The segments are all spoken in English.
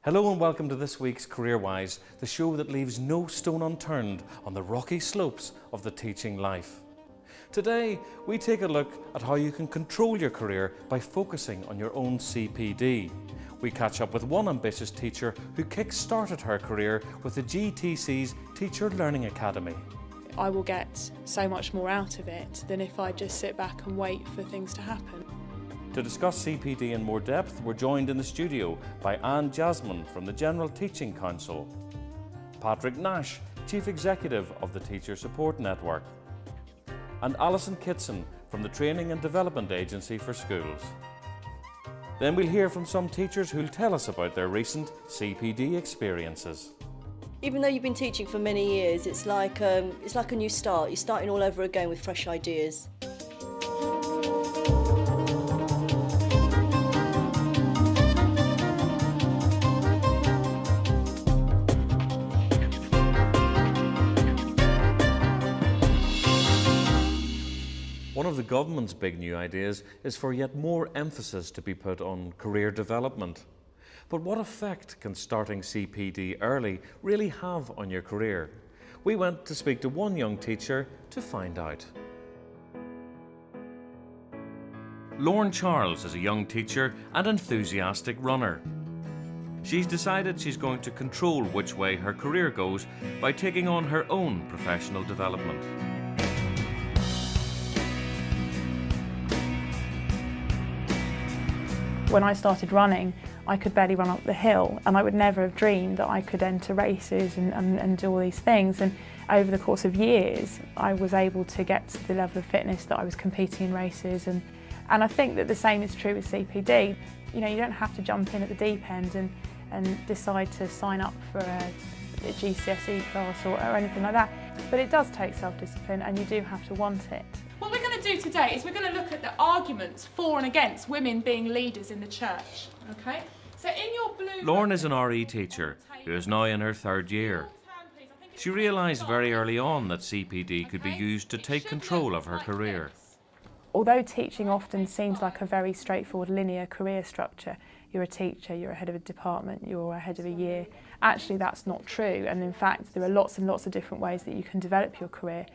Hello and welcome to this week's CareerWise, the show that leaves no stone unturned on the rocky slopes of the teaching life. Today, we take a look at how you can control your career by focusing on your own CPD. We catch up with one ambitious teacher who kick-started her career with the GTC's Teacher Learning Academy. I will get so much more out of it than if I just sit back and wait for things to happen. To discuss CPD in more depth, we're joined in the studio by Anne Jasman from the General Teaching Council, Patrick Nash, Chief Executive of the Teacher Support Network, and Alison Kitson from the Training and Development Agency for Schools. Then we'll hear from some teachers who'll tell us about their recent CPD experiences. Even though you've been teaching for many years, it's like a new start. You're starting all over again with fresh ideas. One of the government's big new ideas is for yet more emphasis to be put on career development. But what effect can starting CPD early really have on your career? We went to speak to one young teacher to find out. Lorne Charles is a young teacher and enthusiastic runner. She's decided she's going to control which way her career goes by taking on her own professional development. When I started running, I could barely run up the hill, and I would never have dreamed that I could enter races and do all these things. And over the course of years, I was able to get to the level of fitness that I was competing in races. And I think that the same is true with CPD. You know, you don't have to jump in at the deep end and decide to sign up for a GCSE class or anything like that. But it does take self-discipline, and you do have to want it. What we're going to do today is we're going to look at the arguments for and against women being leaders in the church. Okay? So in your blue... Lorne is an RE teacher who is now in her third year. She realised very early on that CPD could be used to take control of her career. Although teaching often seems like a very straightforward linear career structure, you're a teacher, you're a head of a department, you're a head of a year, actually that's not true. And in fact, there are lots and lots of different ways that you can develop your career.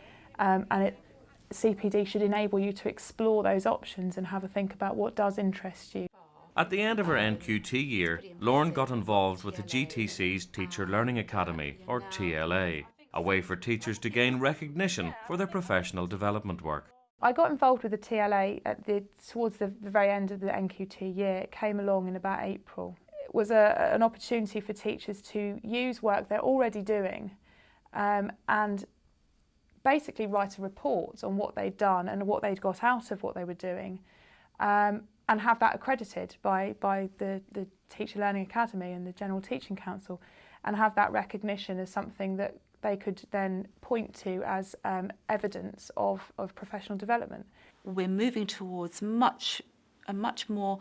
CPD should enable you to explore those options and have a think about what does interest you. At the end of her NQT year, Lorne got involved with the GTC's Teacher Learning Academy, or TLA, a way for teachers to gain recognition for their professional development work. I got involved with the TLA towards the very end of the NQT year. It came along in about April. It was an opportunity for teachers to use work they're already doing and basically write a report on what they'd done and what they'd got out of what they were doing, and have that accredited by the Teacher Learning Academy and the General Teaching Council, and have that recognition as something that they could then point to as evidence of professional development. We're moving towards a much more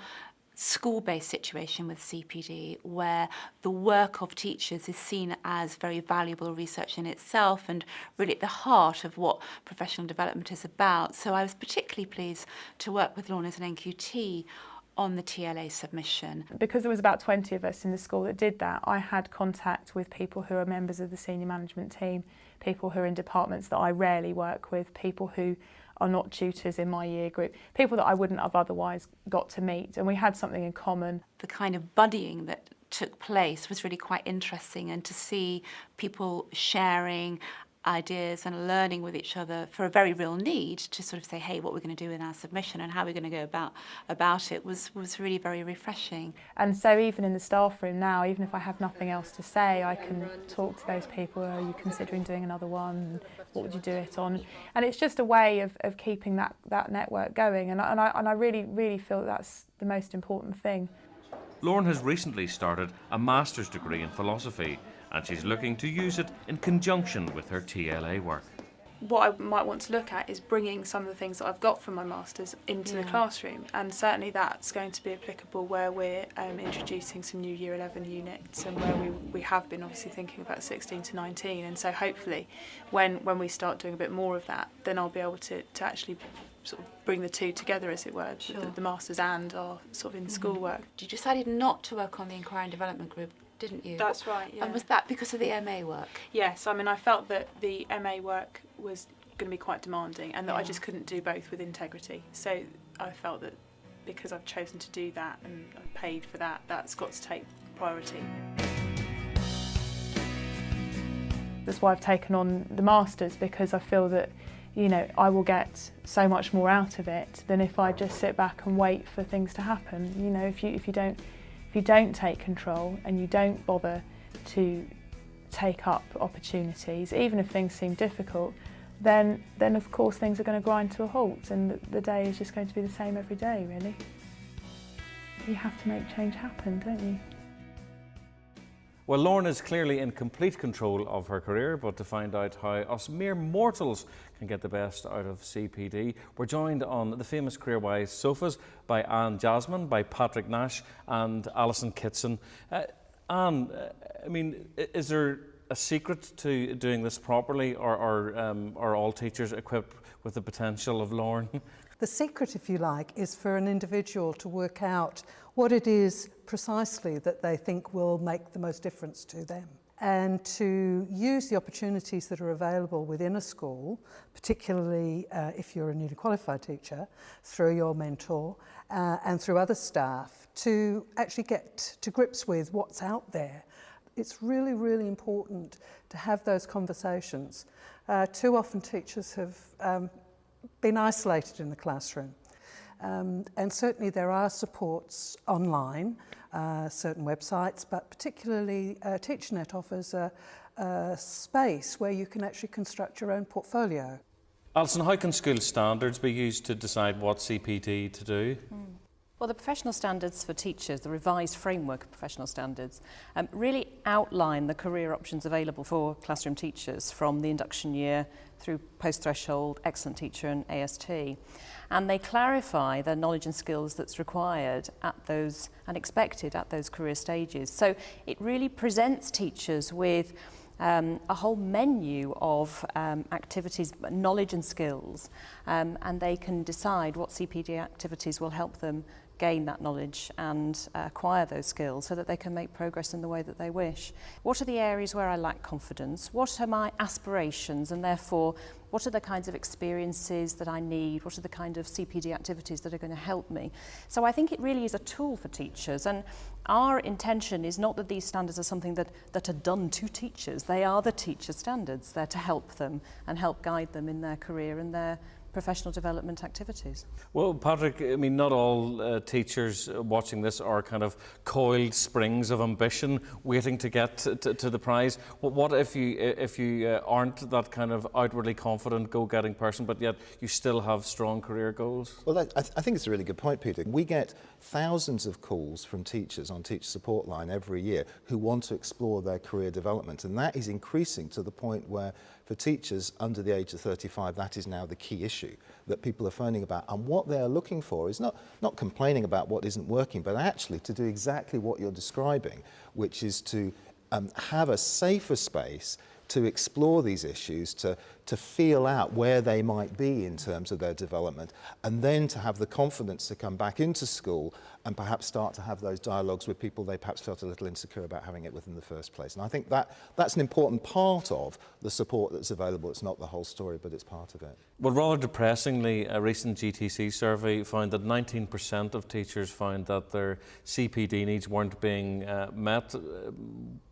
school-based situation with CPD, where the work of teachers is seen as very valuable research in itself and really at the heart of what professional development is about. So I was particularly pleased to work with Lorne as an NQT on the TLA submission. Because there was about 20 of us in the school that did that, I had contact with people who are members of the senior management team, people who are in departments that I rarely work with, people who are not tutors in my year group, people that I wouldn't have otherwise got to meet, and we had something in common. The kind of buddying that took place was really quite interesting, and to see people sharing ideas and learning with each other for a very real need to sort of say, hey, what we're going to do in our submission and how we're going to go about it was really very refreshing. And so even in the staff room now, even if I have nothing else to say, I can talk to those people. Are you considering doing another one? What would you do it on? And it's just a way of keeping that network going, and I really feel that's the most important thing. Lorne has recently started a master's degree in philosophy, and she's looking to use it in conjunction with her TLA work. What I might want to look at is bringing some of the things that I've got from my masters into the classroom, and certainly that's going to be applicable where we're introducing some new Year 11 units, and where we have been obviously thinking about 16 to 19, and so hopefully when we start doing a bit more of that, then I'll be able to actually sort of bring the two together, as it were, the masters and our sort of in schoolwork. You decided not to work on the Inquiry and Development Group, didn't you? That's right, yeah. And was that because of the MA work? Yes, I mean, I felt that the MA work was going to be quite demanding and that I just couldn't do both with integrity. So I felt that because I've chosen to do that and I've paid for that, that's got to take priority. That's why I've taken on the Masters, because I feel that, you know, I will get so much more out of it than if I just sit back and wait for things to happen. You know, if you don't take control and you don't bother to take up opportunities, even if things seem difficult, then of course things are going to grind to a halt, and the day is just going to be the same every day, really. You have to make change happen, don't you? Well, Lorne is clearly in complete control of her career, but to find out how us mere mortals can get the best out of CPD, we're joined on the famous CareerWise sofas by Anne Jasman, by Patrick Nash and Alison Kitson. Anne, I mean, is there a secret to doing this properly, or are all teachers equipped with the potential of Lorne? The secret, if you like, is for an individual to work out what it is precisely that they think will make the most difference to them, and to use the opportunities that are available within a school, particularly if you're a newly qualified teacher, through your mentor and through other staff, to actually get to grips with what's out there. It's really, really important to have those conversations. Too often teachers have been isolated in the classroom. And certainly there are supports online, certain websites, but particularly TeacherNet offers a space where you can actually construct your own portfolio. Alison, how can school standards be used to decide what CPD to do? Well, the professional standards for teachers, the revised framework of professional standards, really outline the career options available for classroom teachers from the induction year through post-threshold, excellent teacher and AST. And they clarify the knowledge and skills that's required at those and expected at those career stages. So it really presents teachers with a whole menu of activities, knowledge and skills, and they can decide what CPD activities will help them gain that knowledge and acquire those skills so that they can make progress in the way that they wish. What are the areas where I lack confidence? What are my aspirations, and therefore what are the kinds of experiences that I need? What are the kind of CPD activities that are going to help me? So I think it really is a tool for teachers, and our intention is not that these standards are something that are done to teachers. They are the teacher standards. They're to help them and help guide them in their career and their professional development activities. Well, Patrick, I mean, not all teachers watching this are kind of coiled springs of ambition waiting to get to the prize. What if you aren't that kind of outwardly confident, go-getting person, but yet you still have strong career goals? Well, I think it's a really good point, Peter. We get thousands of calls from teachers on Teacher Support Line every year who want to explore their career development, and that is increasing to the point where for teachers under the age of 35, that is now the key issue that people are phoning about. And what they are looking for is not complaining about what isn't working, but actually to do exactly what you're describing, which is to have a safer space to explore these issues, to feel out where they might be in terms of their development, and then to have the confidence to come back into school and perhaps start to have those dialogues with people they perhaps felt a little insecure about having it with in the first place. And I think that's an important part of the support that's available. It's not the whole story, but it's part of it. Well, rather depressingly, a recent GTC survey found that 19% of teachers found that their CPD needs weren't being met.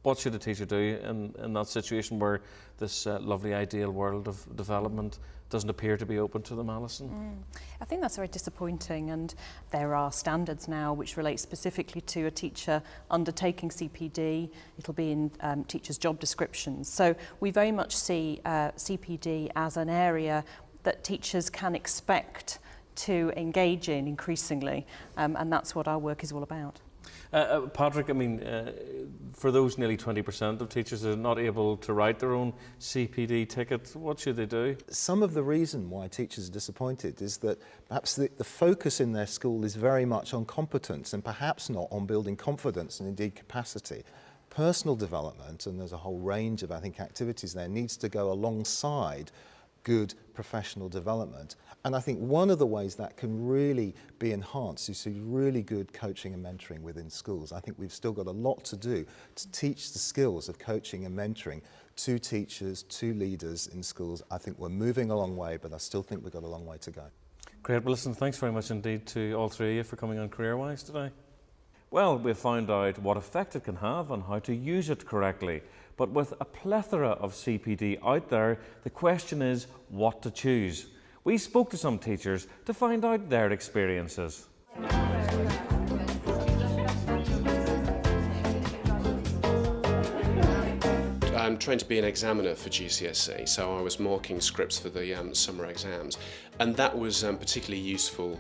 What should a teacher do in that situation where this lovely ideal world of development doesn't appear to be open to them, Alison? I think that's very disappointing, and there are standards now which relate specifically to a teacher undertaking CPD. It'll be in teachers' job descriptions. So we very much see CPD as an area that teachers can expect to engage in increasingly, and that's what our work is all about. Patrick, I mean, for those nearly 20% of teachers that are not able to write their own CPD ticket, what should they do? Some of the reason why teachers are disappointed is that perhaps the focus in their school is very much on competence and perhaps not on building confidence and indeed capacity. Personal development, and there's a whole range of, I think, activities there, needs to go alongside good professional development. And I think one of the ways that can really be enhanced is through really good coaching and mentoring within schools. I think we've still got a lot to do to teach the skills of coaching and mentoring to teachers, to leaders in schools. I think we're moving a long way, but I still think we've got a long way to go. Great. Well, listen, thanks very much indeed to all three of you for coming on CareerWise today. Well, we've found out what effect it can have and how to use it correctly. But with a plethora of CPD out there, the question is what to choose. We spoke to some teachers to find out their experiences. I'm trained to be an examiner for GCSE, so I was marking scripts for the summer exams, and that was particularly useful,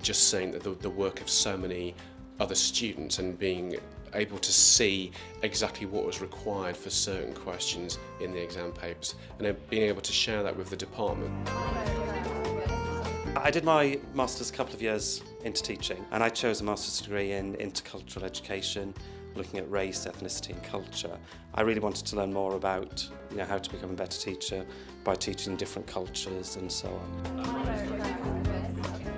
just seeing the work of so many other students and being able to see exactly what was required for certain questions in the exam papers, and then being able to share that with the department. I did my master's a couple of years into teaching, and I chose a master's degree in intercultural education, looking at race, ethnicity and culture. I really wanted to learn more about how to become a better teacher by teaching different cultures and so on.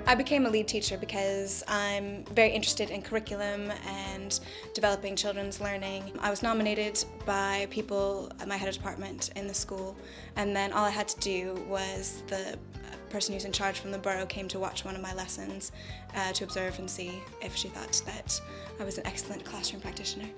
I became a lead teacher because I'm very interested in curriculum and developing children's learning. I was nominated by people at my head of department in the school, and then all I had to do was the person who's in charge from the borough came to watch one of my lessons to observe and see if she thought that I was an excellent classroom practitioner.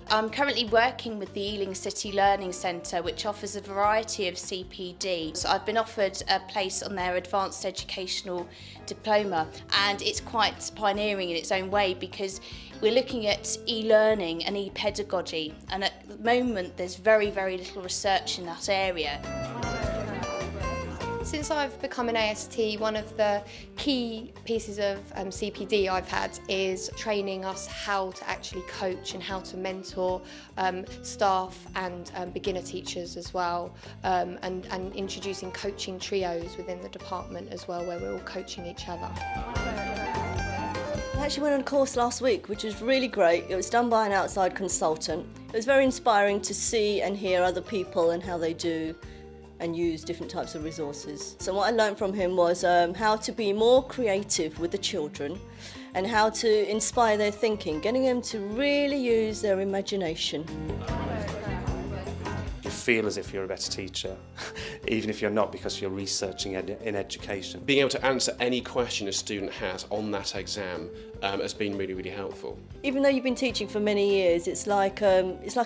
I'm currently working with the Ealing City Learning Centre, which offers a variety of CPD. So I've been offered a place on their advanced educational diploma, and it's quite pioneering in its own way because we're looking at e-learning and e-pedagogy, and at the moment there's very, very little research in that area. Since I've become an AST, one of the key pieces of CPD I've had is training us how to actually coach and how to mentor staff and beginner teachers as well, and introducing coaching trios within the department as well, where we're all coaching each other. I actually went on a course last week, which was really great. It was done by an outside consultant. It was very inspiring to see and hear other people and how they do and use different types of resources. So what I learned from him was how to be more creative with the children and how to inspire their thinking, getting them to really use their imagination. You feel as if you're a better teacher, even if you're not, because you're researching in education. Being able to answer any question a student has on that exam has been really, really helpful. Even though you've been teaching for many years, it's like a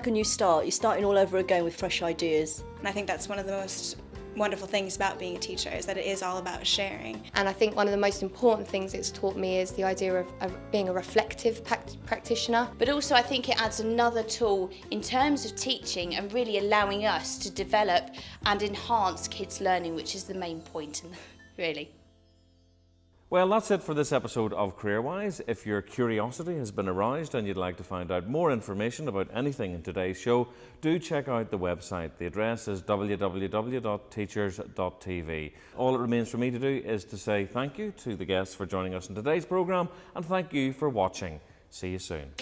new start. You're starting all over again with fresh ideas. And I think that's one of the most wonderful things about being a teacher, is that it is all about sharing. And I think one of the most important things it's taught me is the idea of being a reflective practitioner. But also I think it adds another tool in terms of teaching and really allowing us to develop and enhance kids' learning, which is the main point, really. Well, that's it for this episode of CareerWise. If your curiosity has been aroused and you'd like to find out more information about anything in today's show, do check out the website. The address is www.teachers.tv. All it remains for me to do is to say thank you to the guests for joining us in today's programme, and thank you for watching. See you soon.